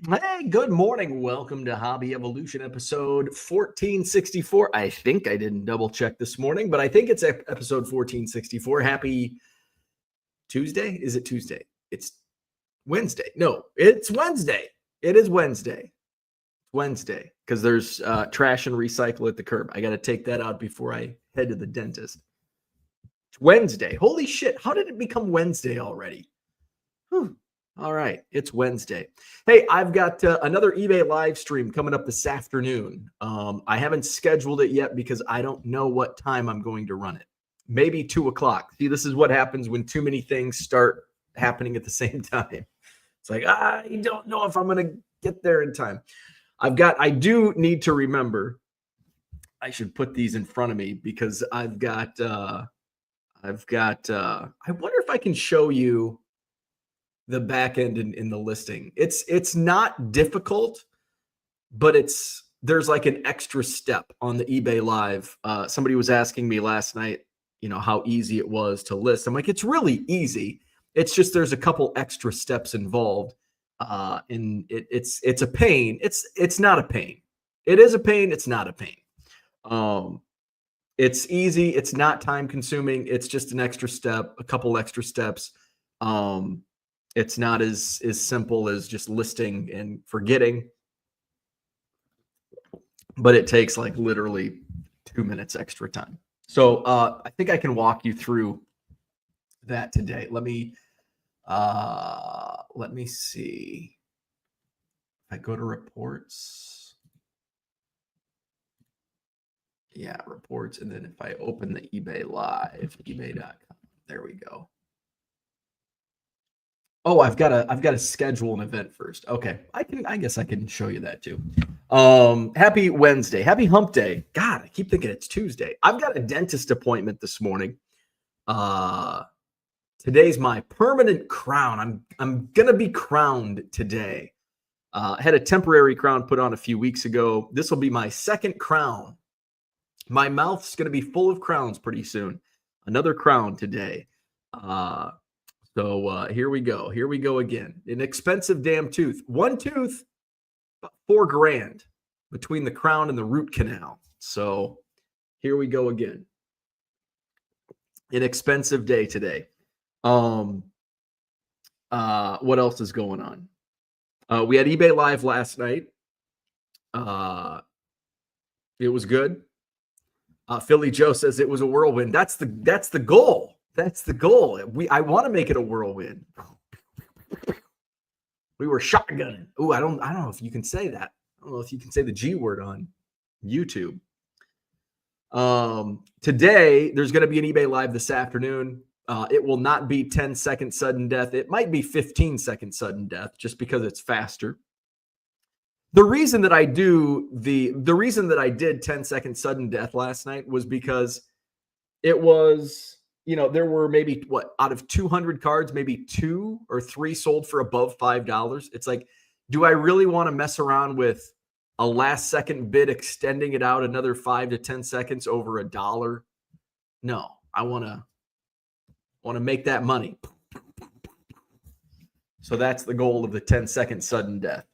Hey, good morning. Welcome to Hobby Evolution episode 1464. I think I didn't double check this morning, but I think it's episode 1464. Happy Tuesday. Is it Tuesday? It's Wednesday. No, it's Wednesday. It is Wednesday. Wednesday because there's trash and recycle at the curb. I got to take that out before I head to the dentist. It's Wednesday. Holy shit. How did it become Wednesday already? Whew. All right, it's Wednesday. Hey, I've got another eBay live stream coming up this afternoon. I haven't scheduled it yet because I don't know what time I'm going to run it. Maybe 2 o'clock. See, this is what happens when too many things start happening at the same time. It's like, I don't know if I'm going to get there in time. I do need to remember, I should put these in front of me because I wonder if I can show you the back end in the listing. It's not difficult, but there's like an extra step on the eBay live. Somebody was asking me last night, how easy it was to list. I'm like, it's really easy. It's just there's a couple extra steps involved. And it's a pain. It's not a pain. It is a pain. It's not a pain. It's easy. It's not time consuming. It's just an extra step, a couple extra steps. It's not as simple as just listing and forgetting, but it takes like literally 2 minutes extra time. So I think I can walk you through that today. Let me see. If I go to reports, yeah, reports, and then if I open the eBay live, ebay.com, there we go. Oh, I've got to schedule an event first. Okay. I guess I can show you that too. Happy Wednesday. Happy hump day. God, I keep thinking it's Tuesday. I've got a dentist appointment this morning. Today's my permanent crown. I'm going to be crowned today. Had a temporary crown put on a few weeks ago. This will be my second crown. My mouth's going to be full of crowns pretty soon. Another crown today. So here we go. Here we go again. An expensive damn tooth. One tooth, about $4,000 between the crown and the root canal. So here we go again. An expensive day today. What else is going on? We had eBay Live last night. It was good. Philly Joe says it was a whirlwind. That's the goal. That's the goal. I want to make it a whirlwind. We were shotgunning. Ooh, I don't know if you can say that. I don't know if you can say the G word on YouTube. Today, there's going to be an eBay Live this afternoon. It will not be 10-second sudden death. It might be 15-second sudden death just because it's faster. The reason that I did 10-second sudden death last night was because it was, there were maybe out of 200 cards, maybe 2 or 3 sold for above $5. It's like, do I really want to mess around with a last second bid extending it out another 5 to 10 seconds over $1? No, I want to make that money. So that's the goal of the 10-second sudden death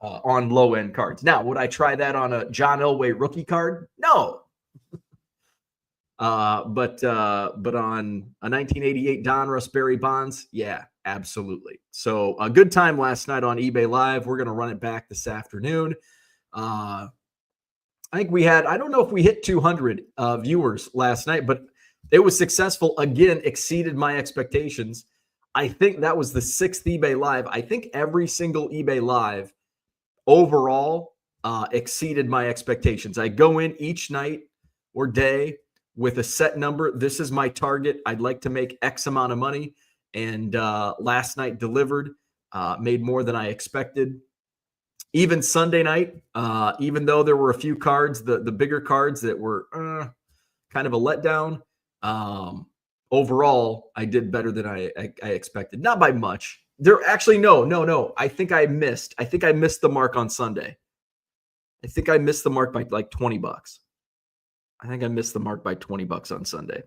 on low end cards. Now, would I try that on a John Elway rookie card? No. But on a 1988 Donruss Barry Bonds, yeah, absolutely. So a good time last night on eBay Live. We're going to run it back this afternoon. I think I don't know if we hit 200 viewers last night, but it was successful. Again, exceeded my expectations. I think that was the 6th eBay Live. I think every single eBay Live overall exceeded my expectations. I go in each night or day with a set number. This is my target. I'd like to make X amount of money. And last night delivered, made more than I expected. Even Sunday night, even though there were a few cards, the bigger cards that were kind of a letdown, overall, I did better than I expected. Not by much. No. I think I missed the mark on Sunday. I think I missed the mark by like $20. I think I missed the mark by $20 on Sunday.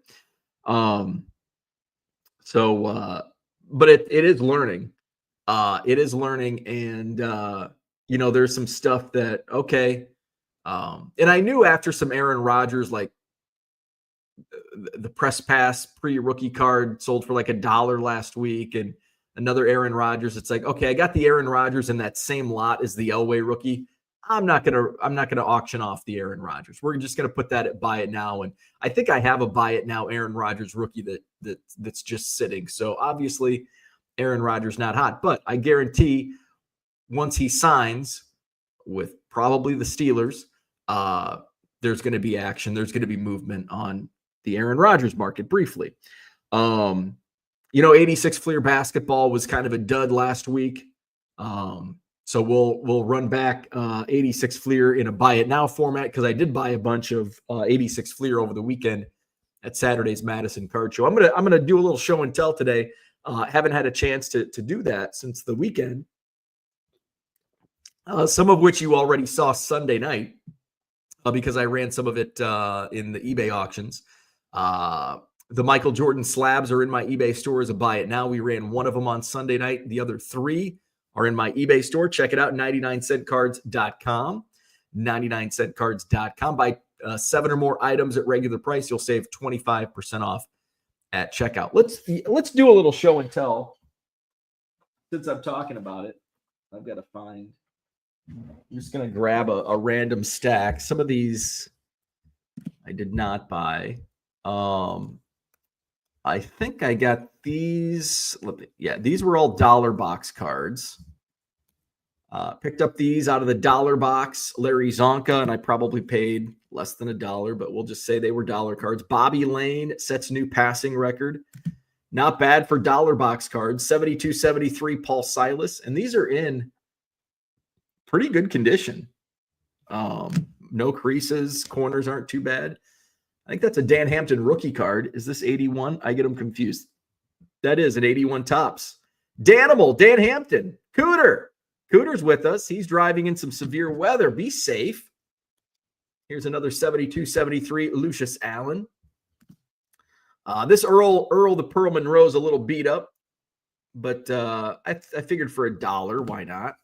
But it is learning. It is learning. And there's some stuff that, okay. And I knew after some Aaron Rodgers, like the press pass pre-rookie card sold for like $1 last week, and another Aaron Rodgers. It's like, okay, I got the Aaron Rodgers in that same lot as the Elway rookie. I'm not gonna auction off the Aaron Rodgers. We're just gonna put that at buy it now. And I think I have a buy it now Aaron Rodgers rookie that's just sitting. So obviously Aaron Rodgers not hot, but I guarantee once he signs with probably the Steelers, there's going to be action. There's going to be movement on the Aaron Rodgers market briefly. 86 Fleer basketball was kind of a dud last week. So we'll run back 86 Fleer in a buy it now format, because I did buy a bunch of 86 Fleer over the weekend at Saturday's Madison Card Show. I'm gonna do a little show and tell today. Haven't had a chance to do that since the weekend. Some of which you already saw Sunday night, because I ran some of it in the eBay auctions. The Michael Jordan slabs are in my eBay store as a buy it now. We ran one of them on Sunday night. The other 3 are in my eBay store. Check it out, 99centcards.com. 99centcards.com. Buy 7 or more items at regular price. You'll save 25% off at checkout. Let's do a little show and tell. Since I'm talking about it, I've got to find. I'm just going to grab a random stack. Some of these I did not buy. I think I got these. Yeah, these were all dollar box cards. Picked up these out of the dollar box. Larry Zonka, and I probably paid less than $1, but we'll just say they were dollar cards. Bobby Lane sets new passing record. Not bad for dollar box cards. 72-73 Paul Silas. And these are in pretty good condition. No creases. Corners aren't too bad. I think that's a Dan Hampton rookie card. Is this 81? I get them confused. That is an 81 tops. Danimal, Dan Hampton. Cooter's with us. He's driving in some severe weather. Be safe. Here's another 72-73 Lucius Allen. This Earl the Pearl Monroe is a little beat up, but I figured for $1, why not?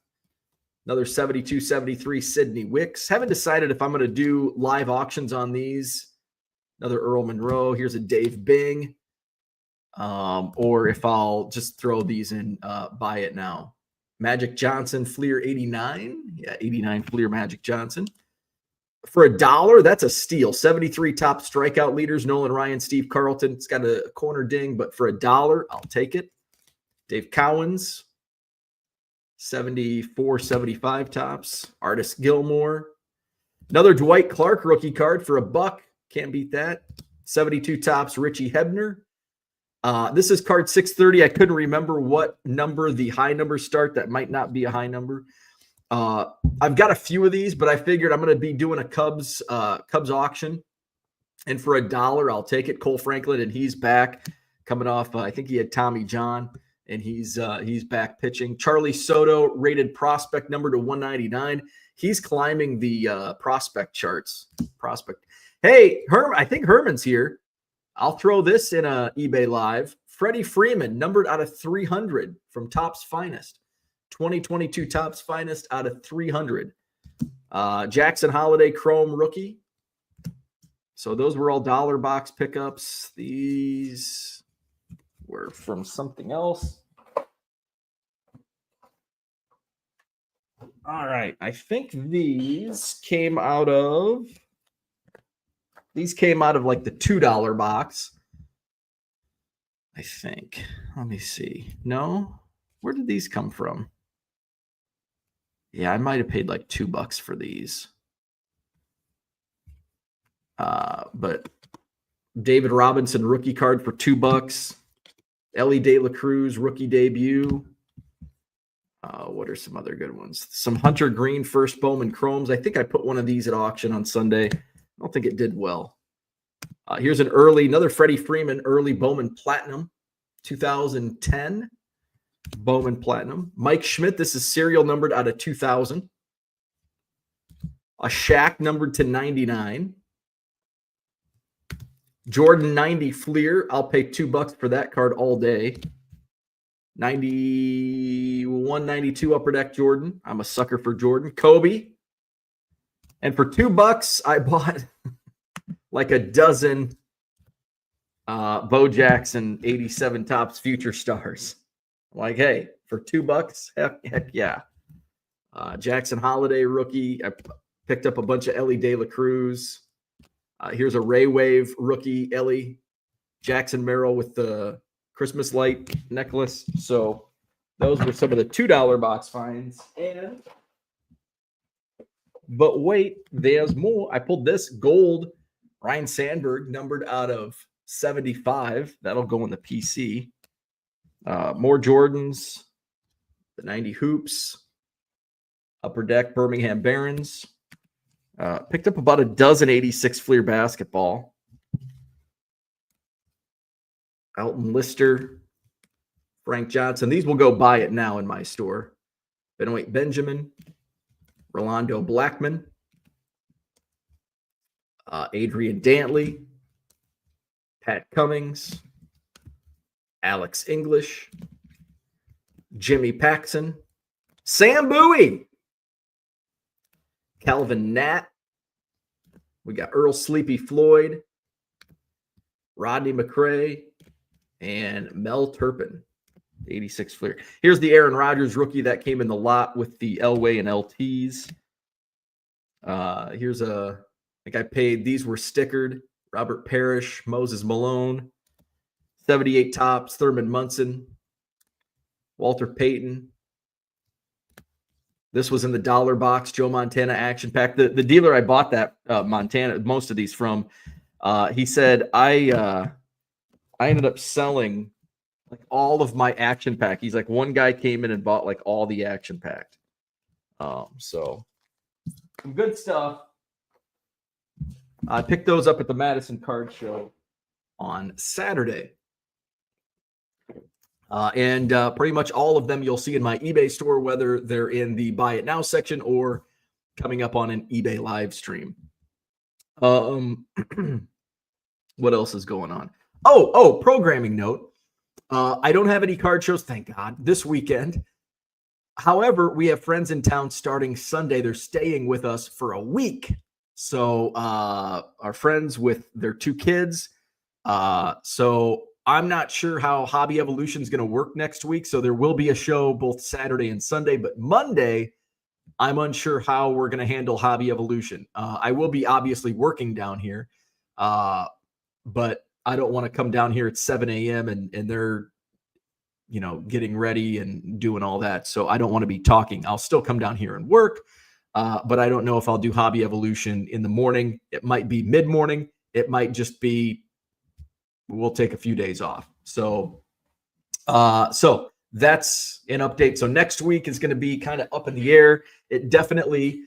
Another 72-73 Sidney Wicks. Haven't decided if I'm going to do live auctions on these. Another Earl Monroe. Here's a Dave Bing. Or if I'll just throw these in buy it now. Magic Johnson Fleer 89. Yeah, 89 Fleer Magic Johnson. For $1, that's a steal. 73 top strikeout leaders. Nolan Ryan, Steve Carlton. It's got a corner ding, but for $1, I'll take it. Dave Cowens. 74-75 tops. Artis Gilmore. Another Dwight Clark rookie card for $1. Can't beat that. 72 tops, Richie Hebner. This is card 630. I couldn't remember what number the high numbers start. That might not be a high number. I've got a few of these, but I figured I'm going to be doing a Cubs auction. And for $1, I'll take it. Cole Franklin, and he's back coming off. I think he had Tommy John, and he's back pitching. Charlie Soto, rated prospect number to 199. He's climbing the prospect charts. Hey, I think Herman's here. I'll throw this in a eBay Live. Freddie Freeman, numbered out of 300 from Topps Finest. 2022 Topps Finest out of 300. Jackson Holiday Chrome rookie. So those were all dollar box pickups. These were from something else. All right. I think these came out of like the $2 box. I think. Let me see. No? Where did these come from? Yeah, I might have paid like $2 for these. But David Robinson rookie card for $2. Ellie De La Cruz rookie debut. What are some other good ones? Some Hunter Green first Bowman Chromes. I think I put one of these at auction on Sunday. I don't think it did well. Here's another Freddie Freeman early Bowman Platinum, 2010 Bowman Platinum. Mike Schmidt, this is serial numbered out of 2000. A Shaq numbered to 99. Jordan 90 Fleer. I'll pay $2 for that card all day. 91, 92 Upper Deck Jordan. I'm a sucker for Jordan. Kobe. And for $2, I bought like a dozen Bo Jackson 87 Topps Future Stars. Like, hey, for $2, heck yeah. Jackson Holiday rookie. I picked up a bunch of Ellie De La Cruz. Here's a Ray Wave rookie Ellie. Jackson Merrill with the Christmas light necklace. So those were some of the $2 box finds. But wait, there's more. I pulled this gold Ryan Sandberg numbered out of 75. That'll go in the PC. More Jordans, the 90 hoops, Upper Deck Birmingham Barons. Picked up about a dozen 86 Fleer basketball. Elton Lister, Frank Johnson. These will go buy it now in my store. Benoit Benjamin, Rolando Blackman, Adrian Dantley, Pat Cummings, Alex English, Jimmy Paxson, Sam Bowie, Calvin Nat. We got Earl Sleepy Floyd, Rodney McRae, and Mel Turpin, 86 Fleer. Here's the Aaron Rodgers rookie that came in the lot with the Elway and LTs. Here's I think I paid, these were stickered. Robert Parrish, Moses Malone, 78 Topps, Thurman Munson, Walter Payton. This was in the dollar box, Joe Montana action pack. The dealer I bought that Montana, most of these from, he said, I ended up selling like all of my action pack. He's like, one guy came in and bought like all the action packed. So some good stuff. I picked those up at the Madison Card Show on Saturday. And pretty much all of them you'll see in my eBay store, whether they're in the Buy It Now section or coming up on an eBay live stream. What else is going on? Oh, programming note. I don't have any card shows, thank God, this weekend. However, we have friends in town starting Sunday. They're staying with us for a week. So our friends with their 2 kids. So I'm not sure how Hobby Evolution is going to work next week. So there will be a show both Saturday and Sunday. But Monday, I'm unsure how we're going to handle Hobby Evolution. I will be obviously working down here. But I don't want to come down here at 7 a.m. and they're, getting ready and doing all that. So I don't want to be talking. I'll still come down here and work. But I don't know if I'll do Hobby Evolution in the morning. It might be mid-morning. It might just be, we'll take a few days off. So that's an update. So next week is going to be kind of up in the air. It definitely,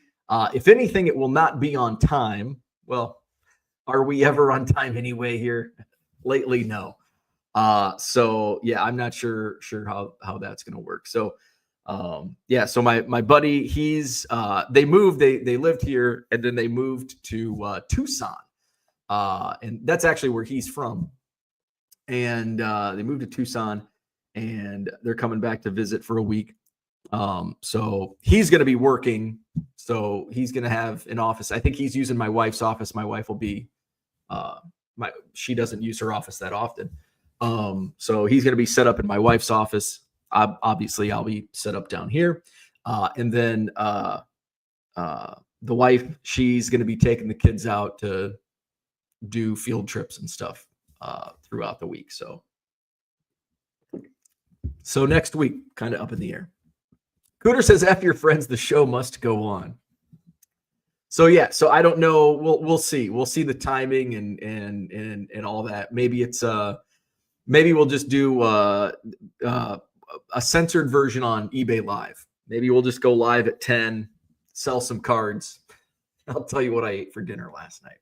if anything, it will not be on time. Well, are we ever on time anyway here? Lately, no. So yeah, I'm not sure how that's going to work. So so my buddy, he's they moved, they lived here and then they moved to Tucson. And that's actually where he's from. And they moved to Tucson and they're coming back to visit for a week. So he's going to be working. So he's going to have an office. I think he's using my wife's office. My wife will be, she doesn't use her office that often. So he's going to be set up in my wife's office. Obviously I'll be set up down here. And then the wife, she's going to be taking the kids out to do field trips and stuff throughout the week. So next week, kind of up in the air. Cooter says, F your friends, the show must go on. So yeah, so I don't know. We'll see. We'll see the timing and all that. Maybe it's maybe we'll just do a censored version on eBay Live. Maybe we'll just go live at 10, sell some cards. I'll tell you what I ate for dinner last night.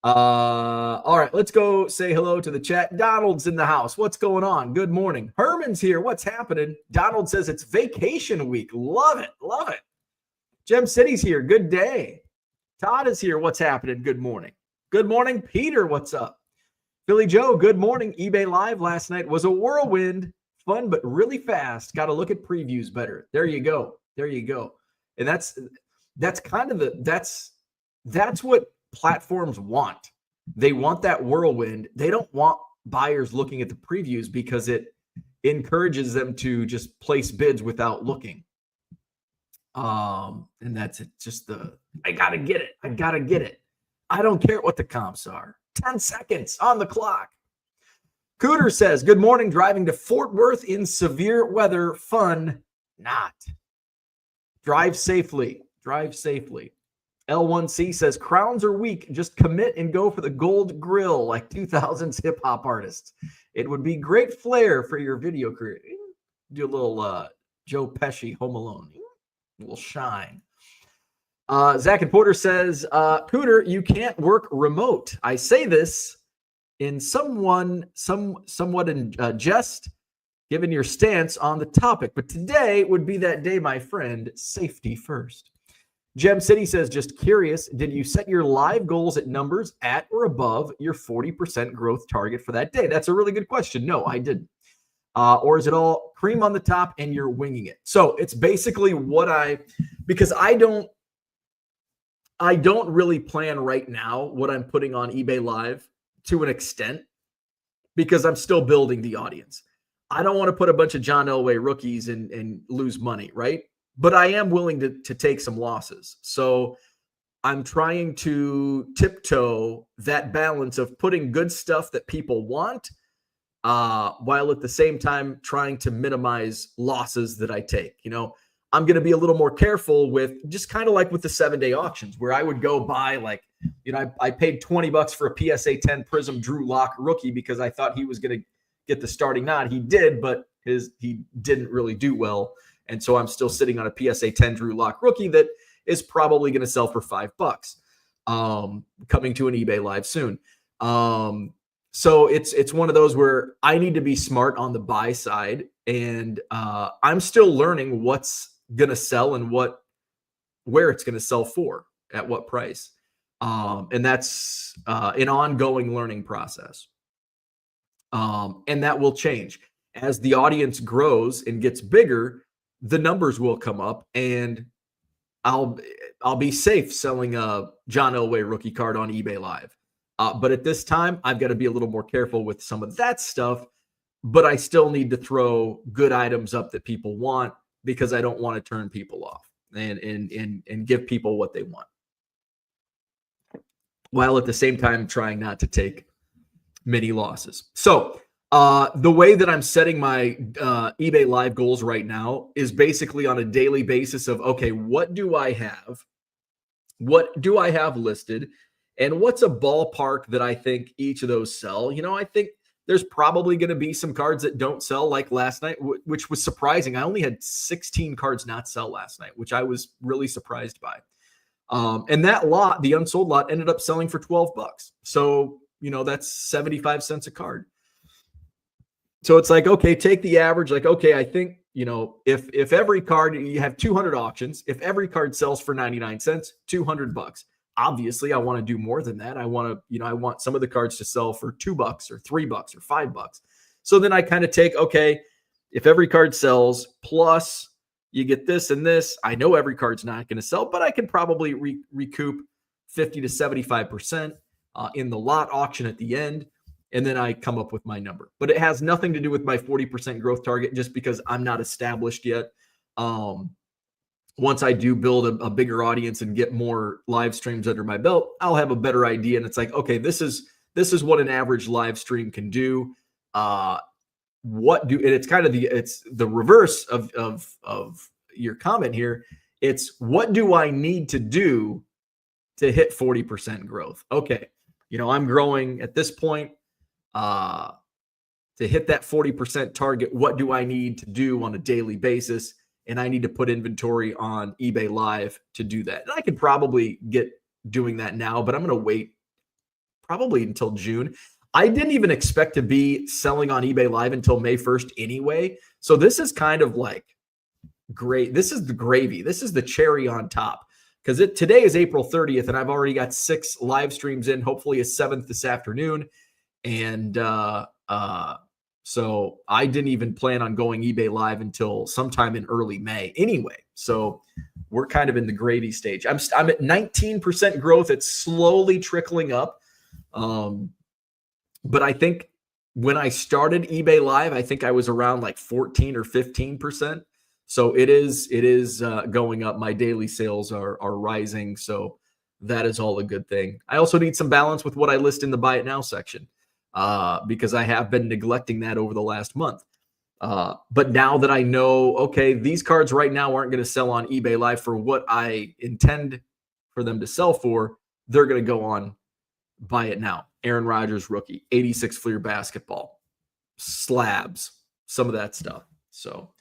All right, let's go say hello to the chat. Donald's in the house. What's going on? Good morning. Herman's here. What's happening? Donald says it's vacation week. Love it. Love it. Gem City's here. Good day. Todd is here. What's happening? Good morning. Good morning, Peter. What's up? Philly Joe, good morning. eBay Live last night was a whirlwind. fun, but really fast. Got to look at previews better. There you go. There you go. And that's kind of that's what platforms want. They want that whirlwind. They don't want buyers looking at the previews because it encourages them to just place bids without looking. And that's it. Just I gotta get it. I gotta get it. I don't care what the comps are. 10 seconds on the clock. Cooter says, good morning, driving to Fort Worth in severe weather. Fun, not. Drive safely. Drive safely. L1C says, crowns are weak. Just commit and go for the gold grill like 2000s hip hop artists. It would be great flair for your video career. Do a little Joe Pesci, Home Alone. A little shine. Zach and Porter says, Cooter, you can't work remote. I say this in somewhat in jest, given your stance on the topic. But today would be that day, my friend. Safety first. Gem City says, just curious, did you set your live goals at numbers at or above your 40% growth target for that day? That's a really good question. No, I didn't. Or is it all cream on the top and you're winging it? So it's basically because I don't really plan right now what I'm putting on eBay Live to an extent because I'm still building the audience. I don't want to put a bunch of John Elway rookies and lose money, right? But I am willing to take some losses. So I'm trying to tiptoe that balance of putting good stuff that people want while at the same time trying to minimize losses that I take. I'm going to be a little more careful with just kind of like with the 7-day auctions where I would go buy I paid $20 for a PSA 10 Prism Drew Lock rookie because I thought he was going to get the starting nod. He did, but he didn't really do well. And so I'm still sitting on a PSA 10 Drew Lock rookie that is probably going to sell for $5, coming to an eBay Live soon. So it's one of those where I need to be smart on the buy side, and I'm still learning what's going to sell and where it's going to sell for, at what price. And that's an ongoing learning process. And that will change as the audience grows and gets bigger. The numbers will come up, and I'll be safe selling a John Elway rookie card on eBay Live. But at this time, I've got to be a little more careful with some of that stuff. But I still need to throw good items up that people want because I don't want to turn people off and give people what they want, while at the same time trying not to take many losses. So the way that I'm setting my eBay Live goals right now is basically on a daily basis of, okay, what do I have? What do I have listed? And what's a ballpark that I think each of those sell? I think there's probably going to be some cards that don't sell, like last night, which was surprising. I only had 16 cards not sell last night, which I was really surprised by. And that lot, the unsold lot, ended up selling for $12. So, that's 75 cents a card. So it's like, okay, take the average. Like, okay, I think, if every card, you have 200 auctions, if every card sells for 99 cents, $200. Obviously, I want to do more than that. I want to, I want some of the cards to sell for $2 or $3 or $5. So then I kind of take, okay, if every card sells plus you get this and this, I know every card's not going to sell, but I can probably recoup 50 to 75% in the lot auction at the end. And then I come up with my number. But it has nothing to do with my 40% growth target just because I'm not established yet. Once I do build a bigger audience and get more live streams under my belt, I'll have a better idea. And it's like, okay, this is what an average live stream can do. And it's kind of it's the reverse of your comment here. It's what do I need to do to hit 40% growth? Okay. I'm growing at this point, to hit that 40% target. What do I need to do on a daily basis? And I need to put inventory on eBay Live to do that. And I could probably get doing that now, but I'm going to wait probably until June. I didn't even expect to be selling on eBay Live until May 1st anyway. So this is kind of like great. This is the gravy. This is the cherry on top, because today is April 30th and I've already got 6 live streams in, hopefully a 7th this afternoon. And So I didn't even plan on going eBay Live until sometime in early May anyway. So we're kind of in the gravy stage. I'm at 19% growth. It's slowly trickling up. But I think when I started eBay Live, I think I was around like 14 or 15%. So it is going up. My daily sales are rising. So that is all a good thing. I also need some balance with what I list in the Buy It Now section. Because I have been neglecting that over the last month. But now that I know, okay, these cards right now aren't going to sell on eBay Live for what I intend for them to sell for, they're going to go on Buy It Now. Aaron Rodgers rookie, 86 Fleer basketball, slabs, some of that stuff. So,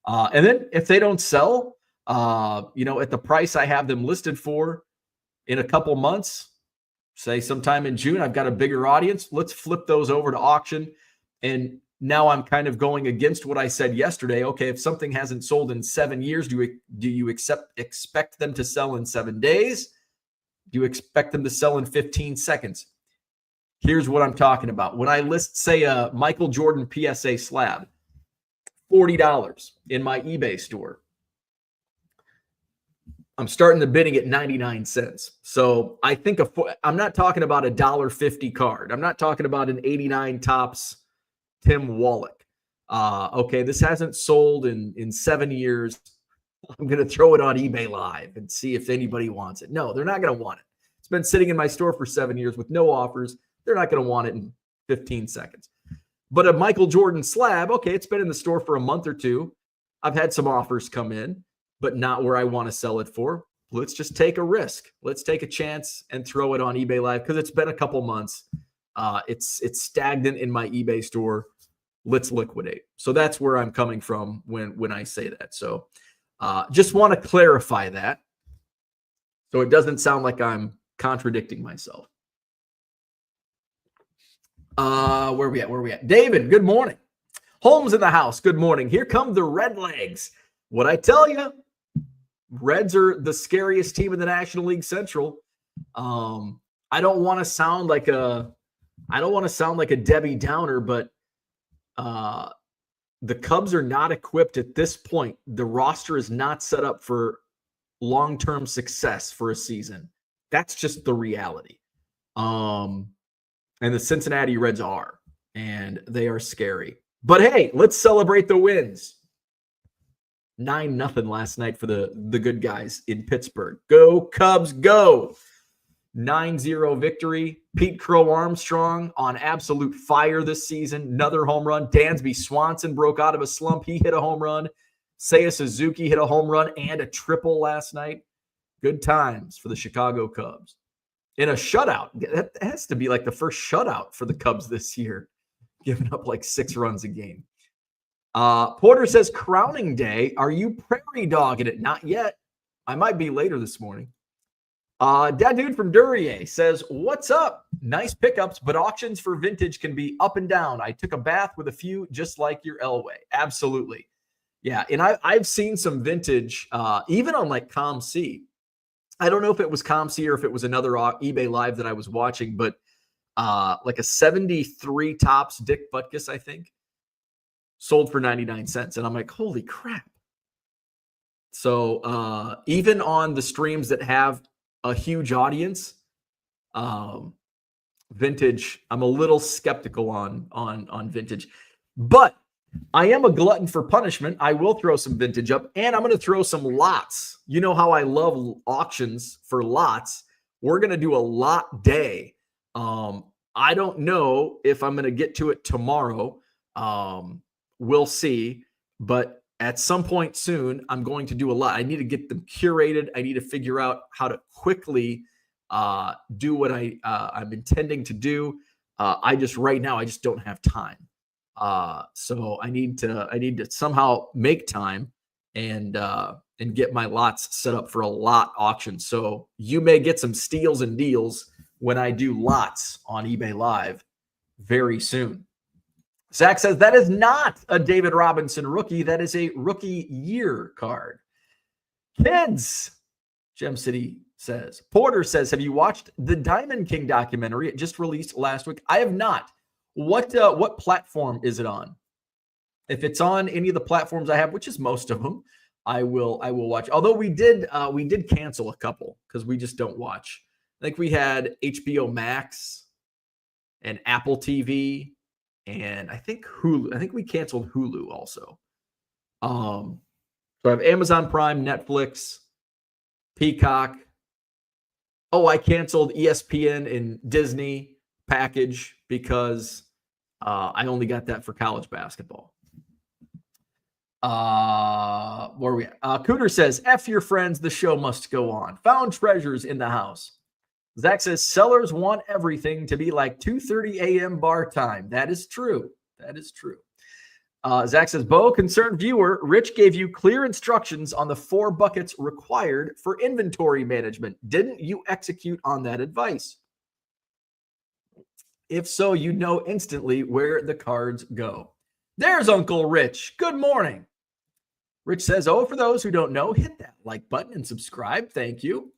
and then if they don't sell, at the price I have them listed for in a couple months, say sometime in June, I've got a bigger audience. Let's flip those over to auction. And now I'm kind of going against what I said yesterday. Okay, if something hasn't sold in 7 years, do you expect them to sell in 7 days? Do you expect them to sell in 15 seconds? Here's what I'm talking about. When I list, say, a Michael Jordan PSA slab, $40 in my eBay store, I'm starting the bidding at 99 cents. So I think I'm not talking about a $1.50 card. I'm not talking about an 89 Topps Tim Wallach. Okay, this hasn't sold in 7 years. I'm going to throw it on eBay Live and see if anybody wants it. No, they're not going to want it. It's been sitting in my store for 7 years with no offers. They're not going to want it in 15 seconds. But a Michael Jordan slab, okay, it's been in the store for a month or two. I've had some offers come in, but not where I want to sell it for. Let's just take a risk. Let's take a chance and throw it on eBay Live because it's been a couple months. It's stagnant in my eBay store. Let's liquidate. So that's where I'm coming from when I say that. So just want to clarify that so it doesn't sound like I'm contradicting myself. Where are we at? David, good morning. Holmes in the house. Good morning. Here come the Red Legs. What I tell you, Reds are the scariest team in the National League Central. I don't want to sound like a Debbie Downer, but the Cubs are not equipped at this point. The roster is not set up for long-term success for a season. That's just the reality. And the Cincinnati Reds are, and they are scary. But hey, let's celebrate the wins. 9-0 last night for the good guys in Pittsburgh. Go Cubs, go. 9-0 victory. Pete Crow Armstrong on absolute fire this season. Another home run. Dansby Swanson broke out of a slump. He hit a home run. Seiya Suzuki hit a home run and a triple last night. Good times for the Chicago Cubs. In a shutout. That has to be like the first shutout for the Cubs this year, giving up like 6 runs a game. Porter says, crowning day. Are you prairie dogging it? Not yet. I might be later this morning. That dude from Duryea says, what's up? Nice pickups, but auctions for vintage can be up and down. I took a bath with a few just like your Elway. Absolutely. Yeah, and I've seen some vintage, even on like ComC. I don't know if it was ComC or if it was another eBay Live that I was watching, but like a 73 Topps Dick Butkus, I think, sold for 99 cents. And I'm like, holy crap. So even on the streams that have a huge audience, vintage, I'm a little skeptical on vintage. But I am a glutton for punishment. I will throw some vintage up, and I'm going to throw some lots. You know how I love auctions for lots. We're going to do a lot day. I don't know if I'm going to get to it tomorrow. We'll see. But at some point soon, I'm going to do a lot. I need to get them curated. I need to figure out how to quickly do what I'm intending to do. Right now, I just don't have time. So I need to somehow make time and get my lots set up for a lot auction. So you may get some steals and deals when I do lots on eBay Live very soon. Zach says that is not a David Robinson rookie. That is a rookie year card. Kids, Gem City says. Porter says, have you watched the Diamond King documentary? It just released last week. I have not. What platform is it on? If it's on any of the platforms I have, which is most of them, I will watch. Although we did cancel a couple because we just don't watch. I think we had HBO Max and Apple TV, and I think Hulu. I think we canceled Hulu also. So I have Amazon Prime, Netflix, Peacock. Oh, I canceled ESPN and Disney package because I only got that for college basketball. Where are we at? Cooter says, F your friends, the show must go on. Found treasures in the house. Zach says, sellers want everything to be like 2:30 a.m. bar time. That is true. That is true. Zach says, Bo, concerned viewer, Rich gave you clear instructions on the 4 buckets required for inventory management. Didn't you execute on that advice? If so, you know instantly where the cards go. There's Uncle Rich. Good morning. Rich says, oh, for those who don't know, hit that like button and subscribe. Thank you.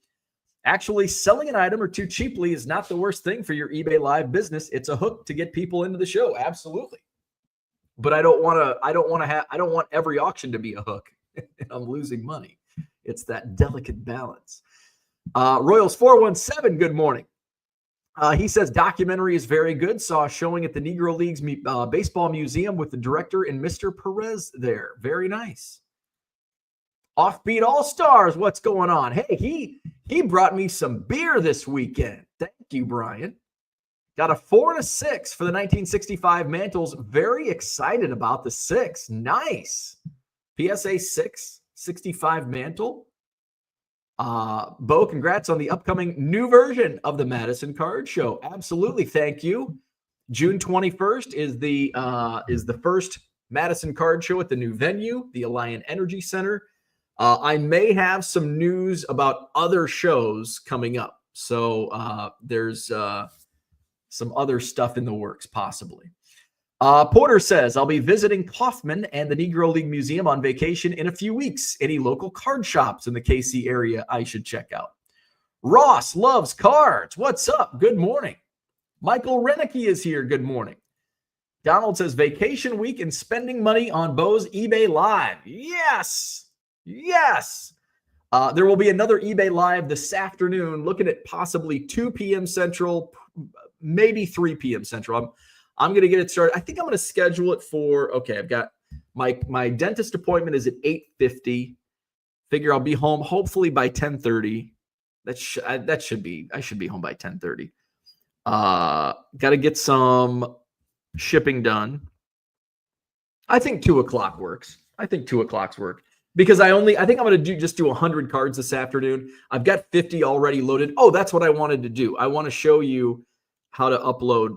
Actually, selling an item or two cheaply is not the worst thing for your eBay Live business. It's a hook to get people into the show. Absolutely. But I don't want every auction to be a hook. I'm losing money. It's that delicate balance. Royals 417, good morning. He says documentary is very good. Saw a showing at the Negro Leagues Baseball Museum with the director and Mr. Perez there. Very nice. Offbeat All-Stars, what's going on? Hey, he brought me some beer this weekend. Thank you, Brian. Got a 4 and a 6 for the 1965 Mantles. Very excited about the 6. Nice. PSA 6, 65 Mantle. Bo, congrats on the upcoming new version of the Madison Card Show. Absolutely, thank you. June 21st is the first Madison Card Show at the new venue, the Alliant Energy Center. I may have some news about other shows coming up. So there's some other stuff in the works, possibly. Porter says, I'll be visiting Kaufman and the Negro League Museum on vacation in a few weeks. Any local card shops in the KC area I should check out? Ross loves cards. What's up? Good morning. Michael Renicky is here. Good morning. Donald says, vacation week and spending money on Bo's eBay Live. Yes. Yes. There will be another eBay Live this afternoon, looking at possibly 2 p.m. Central, maybe 3 p.m. Central. I'm going to get it started. I think I'm going to schedule it for, okay, I've got my dentist appointment is at 8:50. Figure I'll be home hopefully by 10:30. I should be home by 10:30. Got to get some shipping done. I think 2 o'clock works. I think 2 o'clock's work. Because I think I'm going to just do 100 cards this afternoon. I've got 50 already loaded. Oh, that's what I wanted to do. I want to show you how to upload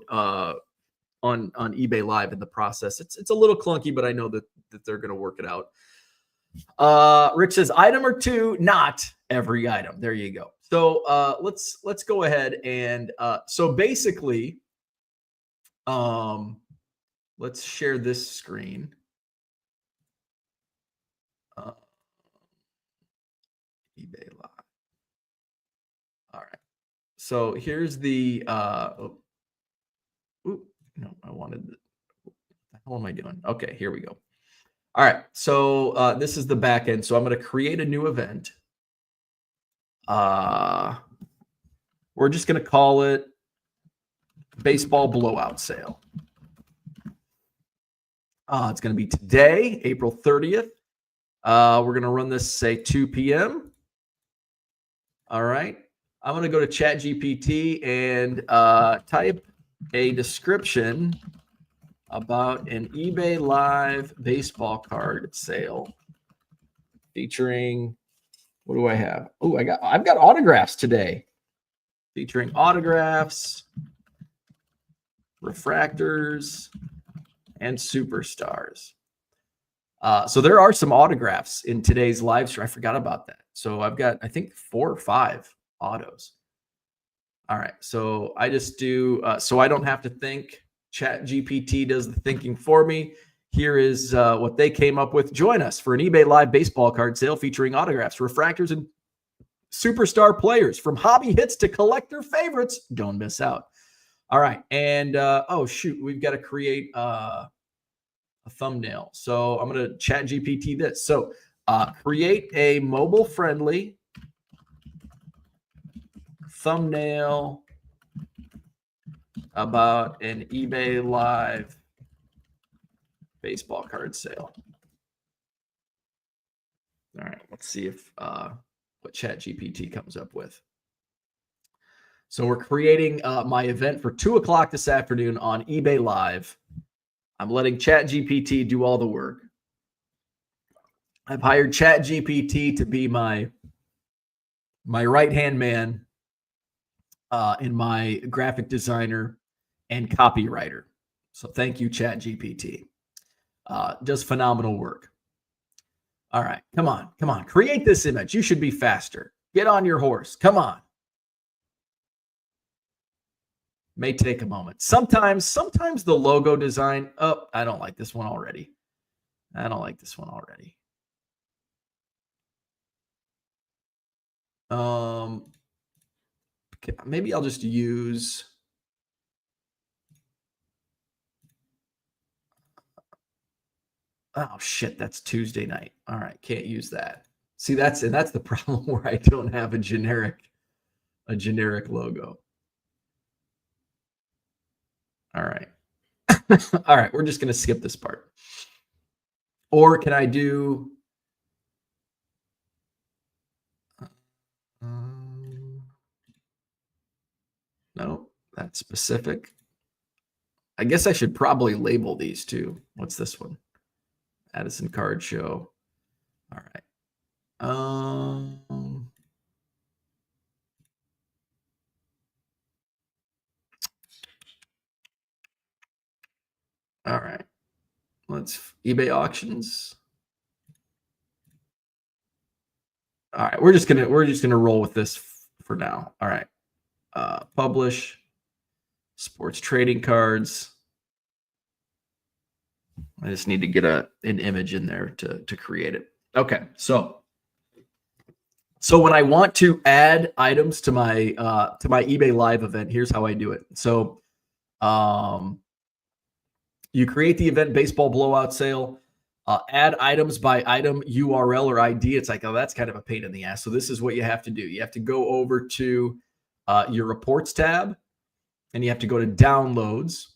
on eBay Live in the process. It's a little clunky, but I know that they're going to work it out. Rich says, item or two, not every item. There you go. So let's go ahead and so basically, let's share this screen. eBay Live. All right. So here's the no, I wanted the, what the hell am I doing? Okay, here we go. All right. So this is the back end. So I'm going to create a new event. We're just going to call it Baseball Blowout Sale. It's going to be today, April 30th. We're going to run this, say, 2 p.m. All right. I'm going to go to ChatGPT and type a description about an eBay Live baseball card sale featuring, what do I have? Oh, I've got autographs today. Featuring autographs, refractors, and superstars. So there are some autographs in today's live stream. I forgot about that. So I've got, I think, 4 or 5 autos. All right. So I just do, so I don't have to think. ChatGPT does the thinking for me. Here is what they came up with. Join us for an eBay Live baseball card sale featuring autographs, refractors, and superstar players. From hobby hits to collector favorites, don't miss out. All right. And oh shoot, we've got to create a thumbnail. So I'm going to chat GPT this. So create a mobile friendly thumbnail about an eBay Live baseball card sale. All right, let's see if what ChatGPT comes up with. So we're creating my event for 2:00 this afternoon on eBay Live. I'm letting ChatGPT do all the work. I've hired ChatGPT to be my right-hand man and my graphic designer and copywriter. So thank you, ChatGPT. Does phenomenal work. All right, come on. Create this image. You should be faster. Get on your horse. Come on. May take a moment. Sometimes the logo design. Oh, I don't like this one already. Maybe I'll just use. Oh shit, that's Tuesday night. All right, can't use that. See, that's the problem where I don't have a generic logo. All right. All right, we're just going to skip this part. Or can I do no, that's specific. I guess I should probably label these too. What's this one? Addison Card Show. All right. All right. Let's eBay auctions. All right, we're just gonna roll with this for now. All right. Publish sports trading cards. I just need to get an image in there to create it. Okay, so when I want to add items to my eBay Live event, here's how I do it. So you create the event baseball blowout sale, add items by item URL or ID. It's like, oh, that's kind of a pain in the ass. So this is what you have to do. You have to go over to your reports tab, and you have to go to downloads,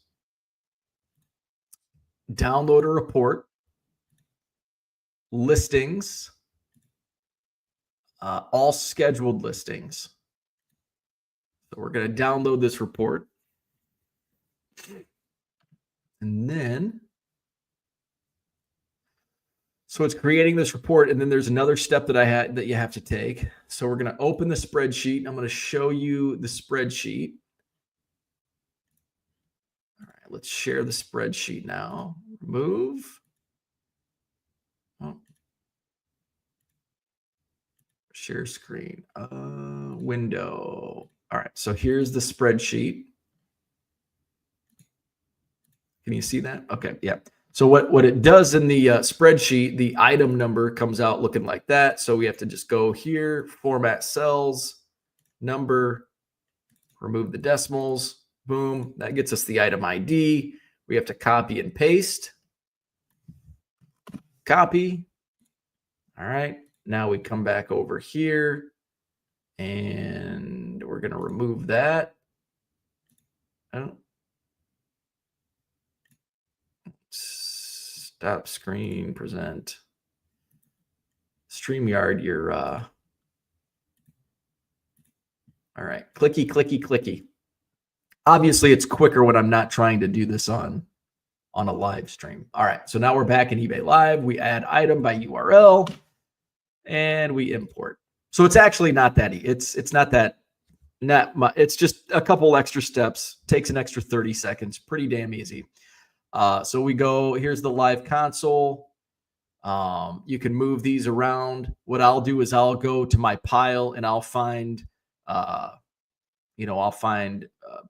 download a report, listings, all scheduled listings. So we're going to download this report. And then, so it's creating this report, and then there's another step that you have to take. So we're going to open the spreadsheet. I'm going to show you the spreadsheet. All right, let's share the spreadsheet now. Remove. Oh. Share screen. Window. All right, so here's the spreadsheet. Can you see that? Okay, yeah. So what it does in the spreadsheet, the item number comes out looking like that. So we have to just go here, format cells, number, remove the decimals, boom. That gets us the item ID. We have to copy and paste. Copy. All right. Now we come back over here and we're going to remove that. Oh. Stop screen, present. StreamYard, you're all right. Clicky. Obviously, it's quicker when I'm not trying to do this on a live stream. All right, so now we're back in eBay Live. We add item by URL, and we import. So it's actually not that easy. It's not much. It's just a couple extra steps. Takes an extra 30 seconds. Pretty damn easy. So we go, here's the live console. You can move these around. What I'll do is I'll go to my pile and I'll find,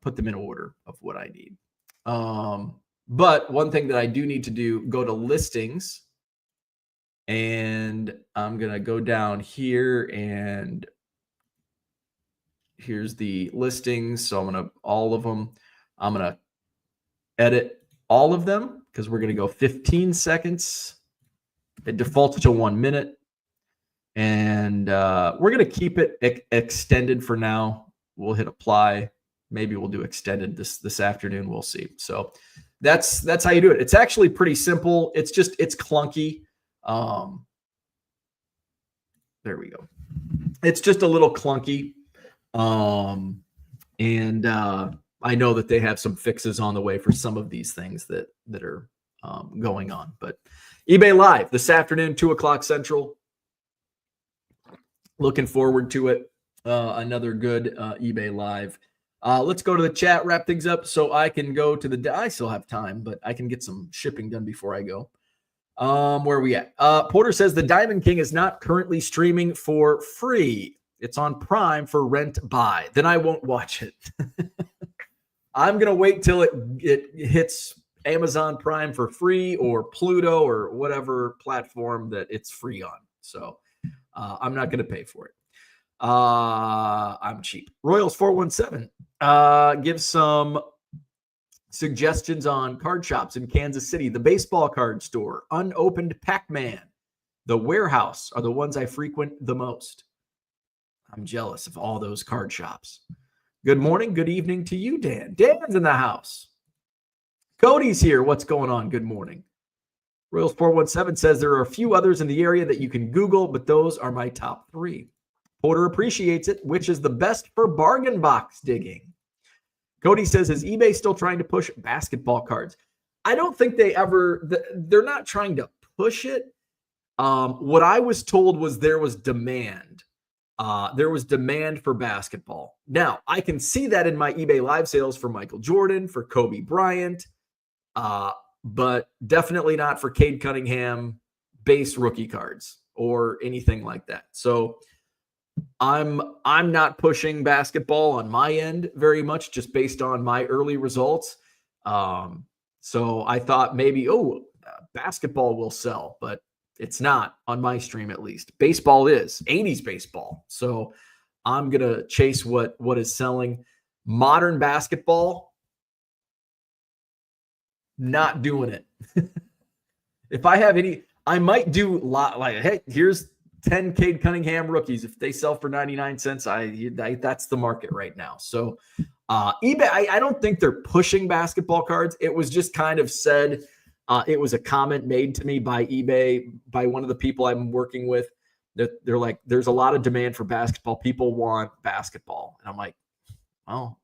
put them in order of what I need. But one thing that I do need to do, go to listings, and I'm going to go down here, and here's the listings. So I'm going to all of them. I'm going to edit all of them because we're going to go 15 seconds. It defaults to 1 minute. And we're going to keep it extended for now. We'll hit apply. Maybe we'll do extended this afternoon. We'll see. So that's how you do it. It's actually pretty simple. It's clunky. There we go. It's just a little clunky. And I know that they have some fixes on the way for some of these things that are going on. But eBay Live this afternoon, 2:00 Central. Looking forward to it. Another good eBay Live. Let's go to the chat, wrap things up so I can go to I still have time, but I can get some shipping done before I go. Where are we at? Porter says the Diamond King is not currently streaming for free. It's on Prime for rent buy. Then I won't watch it. I'm going to wait till it hits Amazon Prime for free or Pluto or whatever platform that it's free on. So I'm not going to pay for it. I'm cheap. Royals 417 gives some suggestions on card shops in Kansas City. The baseball card store, unopened Pac-Man, the warehouse are the ones I frequent the most. I'm jealous of all those card shops. Good morning, good evening to you, Dan. Dan's in the house. Cody's here. What's going on? Good morning. Royals 417 says there are a few others in the area that you can Google, but those are my top 3. Porter appreciates it. Which is the best for bargain box digging? Cody says, is eBay still trying to push basketball cards? I don't think they're not trying to push it. What I was told was there was demand. There was demand for basketball. Now, I can see that in my eBay live sales for Michael Jordan, for Kobe Bryant, but definitely not for Cade Cunningham base rookie cards or anything like that. So I'm not pushing basketball on my end very much, just based on my early results. So I thought maybe, basketball will sell, but it's not on my stream, at least. Baseball is 80s baseball. So I'm going to chase what is selling. Modern basketball, not doing it. If I have any, I might do hey, here's 10 Cade Cunningham rookies. If they sell for 99 cents, that's the market right now. So eBay, I don't think they're pushing basketball cards. It was just kind of said, it was a comment made to me by eBay, by one of the people I'm working with. They're like, there's a lot of demand for basketball. People want basketball. And I'm like, well,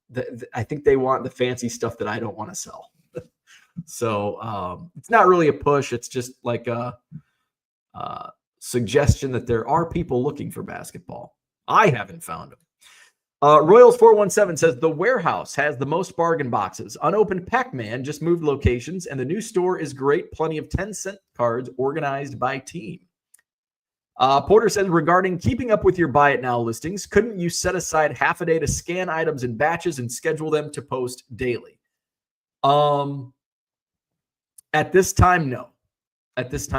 I think they want the fancy stuff that I don't want to sell. So it's not really a push. It's just like a suggestion that there are people looking for basketball. I haven't found them. Royals 417 says the warehouse has the most bargain boxes. Unopened Pac-Man just moved locations, and the new store is great. Plenty of 10-cent cards organized by team. Porter says, regarding keeping up with your buy it now listings, couldn't you set aside half a day to scan items in batches and schedule them to post daily? At this time, no. I just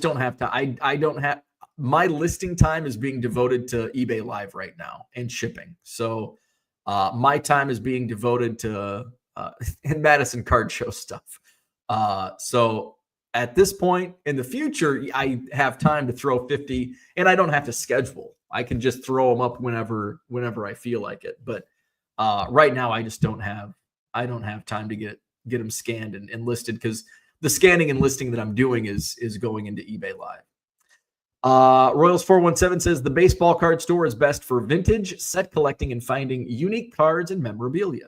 don't have time. I don't have. My listing time is being devoted to eBay Live right now and shipping. So my time is being devoted to and Madison Card Show stuff. So at this point in the future, I have time to throw 50, and I don't have to schedule. I can just throw them up whenever I feel like it. But right now, I just don't have time to get them scanned and listed, because the scanning and listing that I'm doing is going into eBay Live. Royals 417 says the baseball card store is best for vintage, set collecting, and finding unique cards and memorabilia.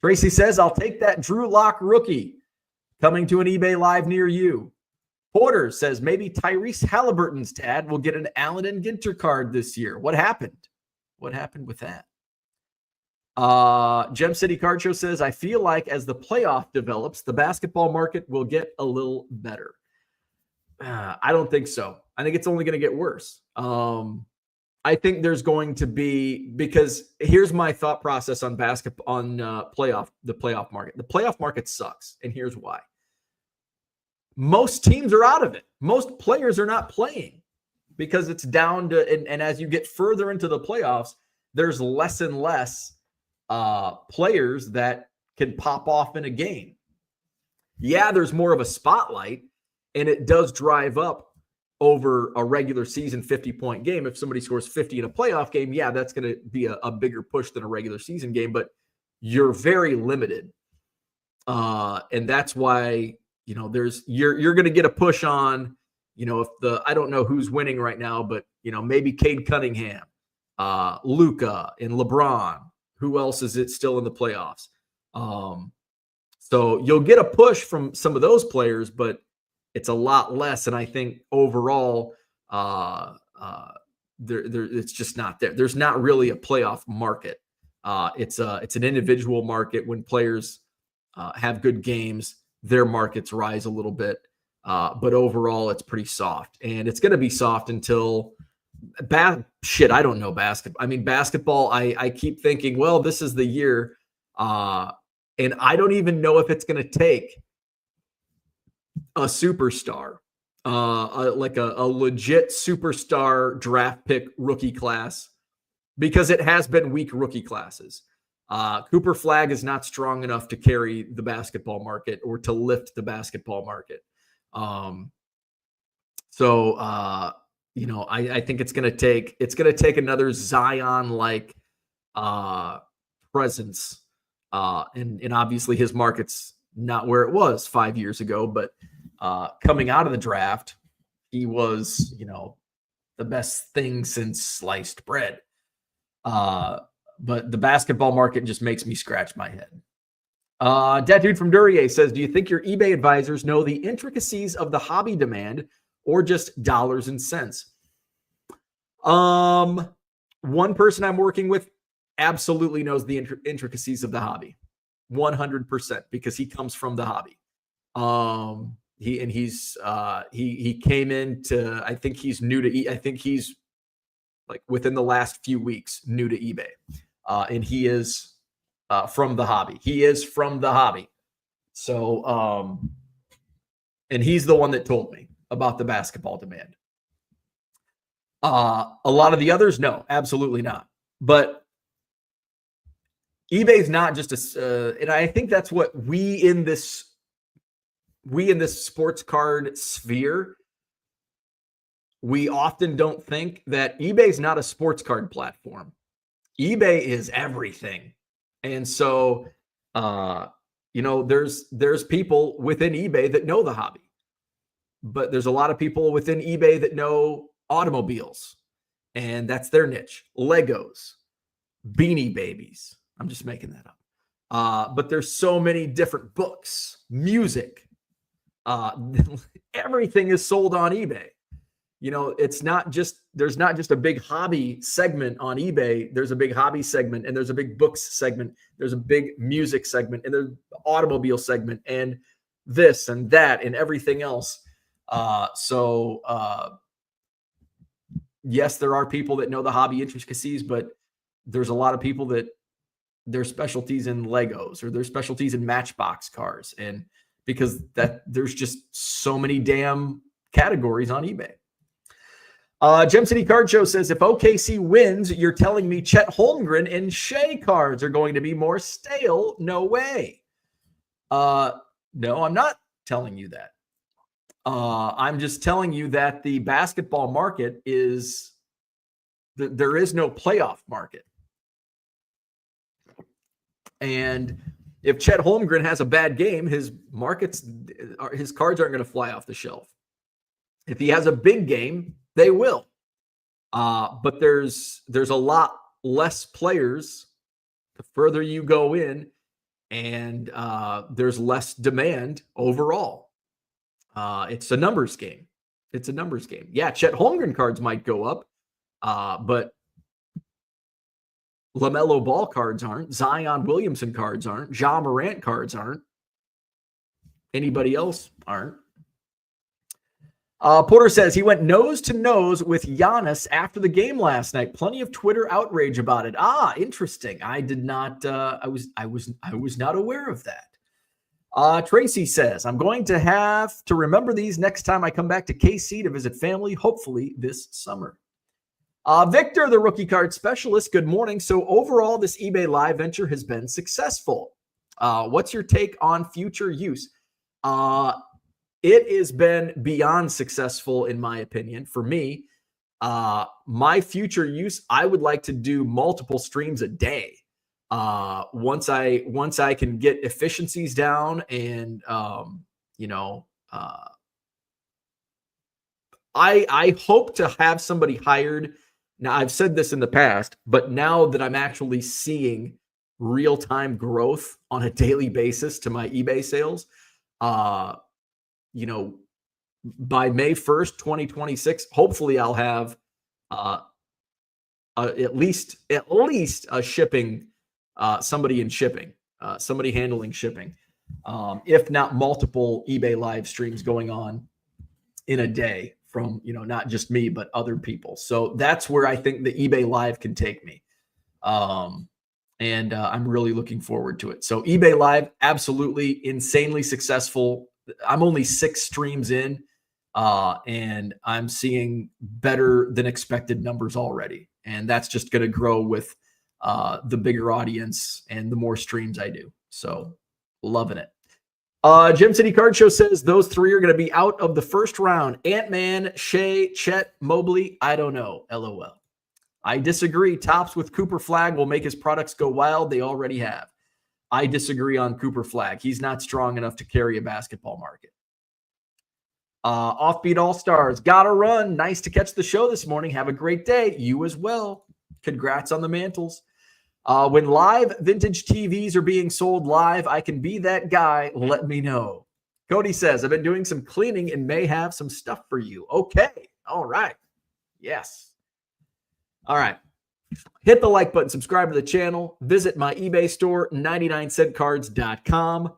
Tracy says, I'll take that Drew Lock rookie coming to an eBay Live near you. Porter says maybe Tyrese Halliburton's dad will get an Allen and Ginter card this year. What happened? What happened with that? Gem City Card Show says, I feel like as the playoff develops, the basketball market will get a little better. I don't think so. I think it's only going to get worse. I think there's going to be, because here's my thought process on basketball, on the playoff market. The playoff market sucks, and here's why. Most teams are out of it. Most players are not playing because it's down to, and as you get further into the playoffs, there's less and less players that can pop off in a game. Yeah, there's more of a spotlight, and it does drive up over a regular season 50-point game. If somebody scores 50 in a playoff game, yeah, that's going to be a bigger push than a regular season game, but you're very limited. And that's why, you're going to get a push on, if I don't know who's winning right now, but, maybe Cade Cunningham, Luka, and LeBron. Who else is it still in the playoffs? So you'll get a push from some of those players, but it's a lot less. And I think overall, it's just not there. There's not really a playoff market. It's an individual market. When players have good games, their markets rise a little bit. But overall, it's pretty soft. And it's going to be soft until I don't know basketball. I mean, basketball, I keep thinking, well, this is the year. And I don't even know if it's going to take a superstar, like a legit superstar draft pick rookie class, because it has been weak rookie classes. Cooper Flagg is not strong enough to carry the basketball market or to lift the basketball market. I think it's going to take another Zion-like presence. And obviously his market's not where it was 5 years ago, but coming out of the draft, he was, the best thing since sliced bread. But the basketball market just makes me scratch my head. That dude from Duryea says, do you think your eBay advisors know the intricacies of the hobby demand or just dollars and cents? One person I'm working with absolutely knows the intricacies of the hobby, 100%, because he comes from the hobby. He came into, I think he's new to, I think he's like within the last few weeks new to eBay. And he is from the hobby. He is from the hobby. So, and he's the one that told me about the basketball demand. A lot of the others, no, absolutely not. But eBay is not just and I think that's what we in this sports card sphere, we often don't think that eBay is not a sports card platform. eBay is everything. And so, there's people within eBay that know the hobby, but there's a lot of people within eBay that know automobiles, and that's their niche. Legos, Beanie Babies. I'm just making that up. But there's so many different books, music. Everything is sold on eBay. There's not just a big hobby segment on eBay. There's a big hobby segment, and there's a big books segment. There's a big music segment, and there's an automobile segment, and this and that and everything else. Yes, there are people that know the hobby intricacies, but there's a lot of people that their specialties in Legos or their specialties in Matchbox cars. And because there's just so many damn categories on eBay. Gem City Card Show says, if OKC wins, you're telling me Chet Holmgren and Shea cards are going to be more stale? No way. No, I'm not telling you that. I'm just telling you that the basketball market is, there is no playoff market. And if Chet Holmgren has a bad game, his cards aren't going to fly off the shelf. If he has a big game, they will. But there's a lot less players the further you go in, and there's less demand overall. It's a numbers game. Yeah, Chet Holmgren cards might go up, but LaMelo Ball cards aren't. Zion Williamson cards aren't. Ja Morant cards aren't. Anybody else aren't. Porter says he went nose to nose with Giannis after the game last night. Plenty of Twitter outrage about it. Interesting. I did not. I was not aware of that. Tracy says, I'm going to have to remember these next time I come back to KC to visit family, hopefully this summer. Victor, the rookie card specialist, good morning. So overall, this eBay Live venture has been successful. What's your take on future use? It has been beyond successful, in my opinion. For me, my future use, I would like to do multiple streams a day. Once I can get efficiencies down and I hope to have somebody hired. Now, I've said this in the past, but now that I'm actually seeing real-time growth on a daily basis to my eBay sales, uh, you know, by May 1st, 2026, hopefully I'll have uh, at least a shipping, somebody in shipping, somebody handling shipping, if not multiple eBay live streams going on in a day from, not just me, but other people. So that's where I think the eBay live can take me. And I'm really looking forward to it. So eBay live, absolutely insanely successful. I'm only 6 streams in, and I'm seeing better than expected numbers already. And that's just going to grow with the bigger audience and the more streams I do. So loving it. Gem City Card Show says those 3 are going to be out of the first round. Ant-Man, Shea, Chet, Mobley. I don't know. LOL. I disagree. Topps with Cooper Flag will make his products go wild. They already have. I disagree on Cooper Flag. He's not strong enough to carry a basketball market. Offbeat All-Stars. Gotta run. Nice to catch the show this morning. Have a great day. You as well. Congrats on the mantles. When live vintage TVs are being sold live, I can be that guy. Let me know. Cody says, I've been doing some cleaning and may have some stuff for you. Okay. All right. Yes. All right. Hit the like button, subscribe to the channel, visit my eBay store, 99centcards.com.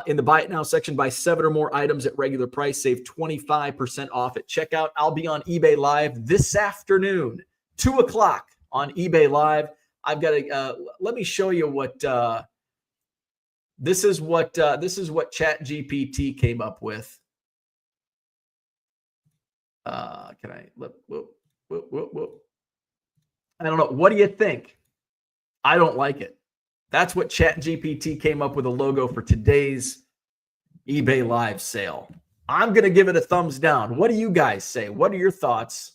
In the Buy It Now section, buy 7 or more items at regular price, save 25% off at checkout. I'll be on eBay Live this afternoon, 2 o'clock on eBay Live. I've got to let me show you what this is what ChatGPT came up with. Can I look? Whoop. I don't know. What do you think? I don't like it. That's what ChatGPT came up with a logo for today's eBay Live sale. I'm going to give it a thumbs down. What do you guys say? What are your thoughts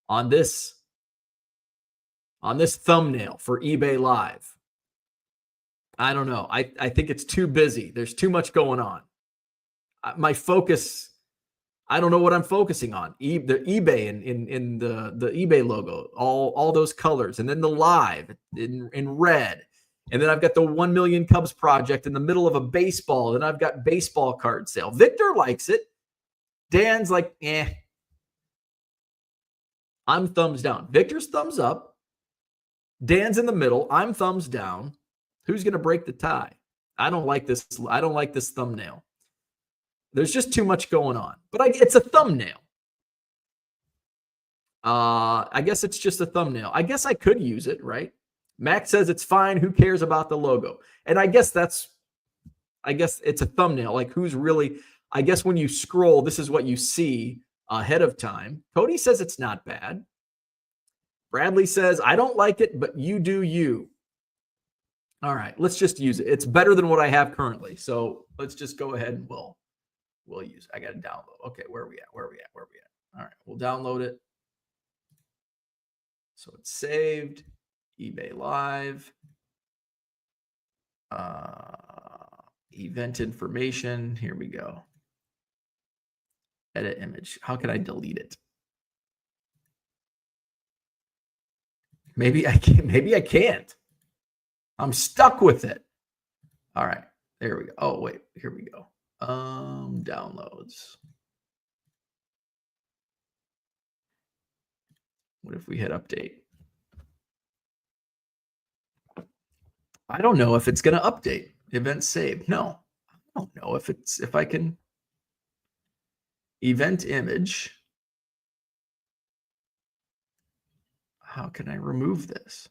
on this thumbnail for eBay Live? I don't know. I think it's too busy. There's too much going on. My focus, I don't know what I'm focusing on. The eBay in the eBay logo, all those colors, and then the live in red. And then I've got the 1 Million Cubs project in the middle of a baseball. And I've got baseball card sale. Victor likes it. Dan's like, I'm thumbs down. Victor's thumbs up. Dan's in the middle. I'm thumbs down. Who's going to break the tie? I don't like this. I don't like this thumbnail. There's just too much going on. But it's a thumbnail. I guess it's just a thumbnail. I guess I could use it, right? Max says it's fine. Who cares about the logo? And I guess it's a thumbnail. Like who's really, I guess when you scroll, this is what you see ahead of time. Cody says it's not bad. Bradley says, I don't like it, but you do you. All right, let's just use it. It's better than what I have currently. So let's just go ahead and we'll use it. I got to download. Okay, where are we at? All right, we'll download it. So it's saved. eBay Live. Event information. Here we go. Edit image. How can I delete it? Maybe I can't. Maybe I can't. I'm stuck with it. All right. There we go. Oh, wait. Here we go. Downloads. What if we hit update? I don't know if it's going to update. Event saved. No. I don't know if I can. Event image. How can I remove this?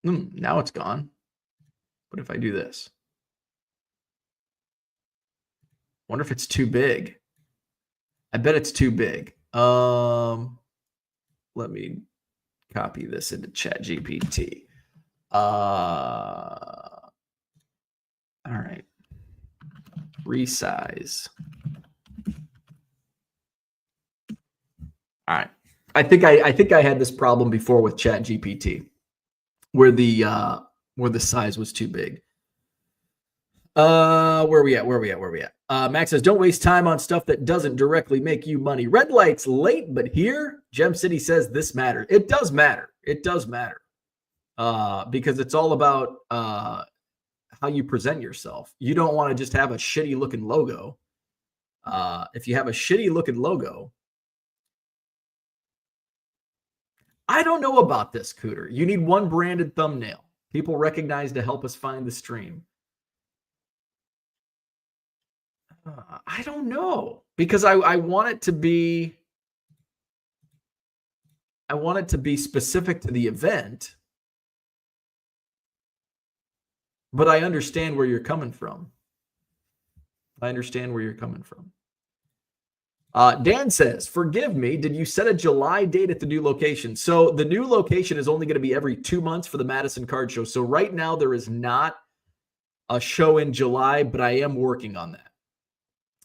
Now it's gone. What if I do this? Wonder if it's too big. I bet it's too big. Let me copy this into ChatGPT. All right. Resize. All right. I think I had this problem before with ChatGPT, where the size was too big. Where are we at? Max says, don't waste time on stuff that doesn't directly make you money. Red light's late, but here, Gem City says this matters. It does matter. It does matter. Because it's all about how you present yourself. You don't want to just have a shitty looking logo. If you have a shitty looking logo, I don't know about this, Cooter. You need one branded thumbnail. People recognize to help us find the stream. I don't know, because I want it to be specific to the event, but I understand where you're coming from. Dan says, forgive me, did you set a July date at the new location? So the new location is only going to be every 2 months for the Madison Card Show. So right now there is not a show in July, but I am working on that.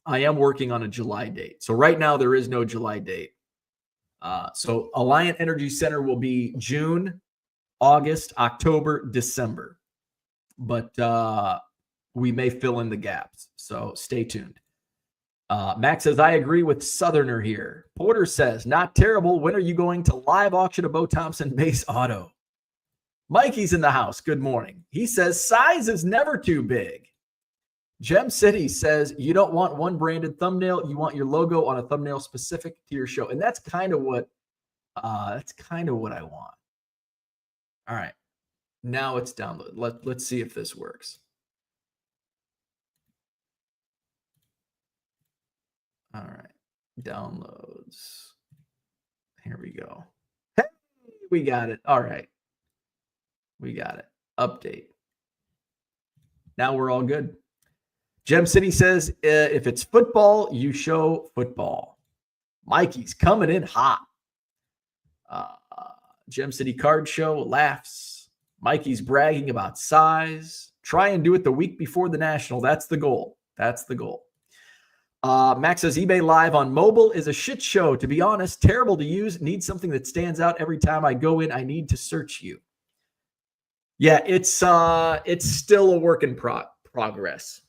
I am working on a July date. So right now there is no July date. So Alliant Energy Center will be June, August, October, December. But we may fill in the gaps. So stay tuned. Max says, I agree with Southerner here. Porter says, not terrible. When are you going to live auction a Bo Thompson base auto? Mikey's in the house. Good morning. He says, size is never too big. Gem City says, you don't want one branded thumbnail. You want your logo on a thumbnail specific to your show. And that's kind of what I want. All right. Now it's downloaded. Let's see if this works. All right. Downloads. Here we go. Hey, we got it. All right. We got it. Update. Now we're all good. Gem City says, if it's football, you show football. Mikey's coming in hot. Gem City Card Show laughs. Mikey's bragging about size. Try and do it the week before the National. That's the goal. Max says, eBay Live on mobile is a shit show. To be honest, terrible to use. Need something that stands out every time I go in. I need to search you. Yeah, it's still a work in progress.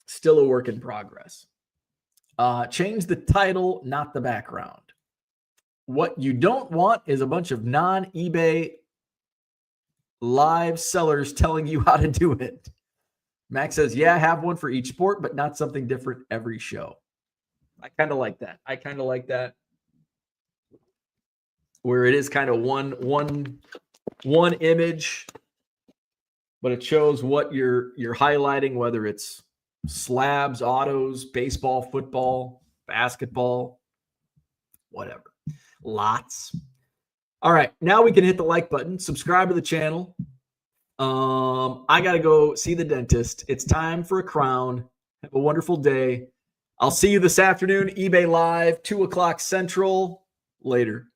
Still a work in progress. Change the title, not the background. What you don't want is a bunch of non-eBay live sellers telling you how to do it. Max says, yeah, have one for each sport, but not something different every show. I kind of like that. Where it is kind of one image, but it shows what you're highlighting, whether it's slabs, autos, baseball, football, basketball, whatever. Lots. All right, now we can hit the like button, subscribe to the channel. I got to go see the dentist. It's time for a crown. Have a wonderful day. I'll see you this afternoon, eBay Live, 2:00 Central. Later.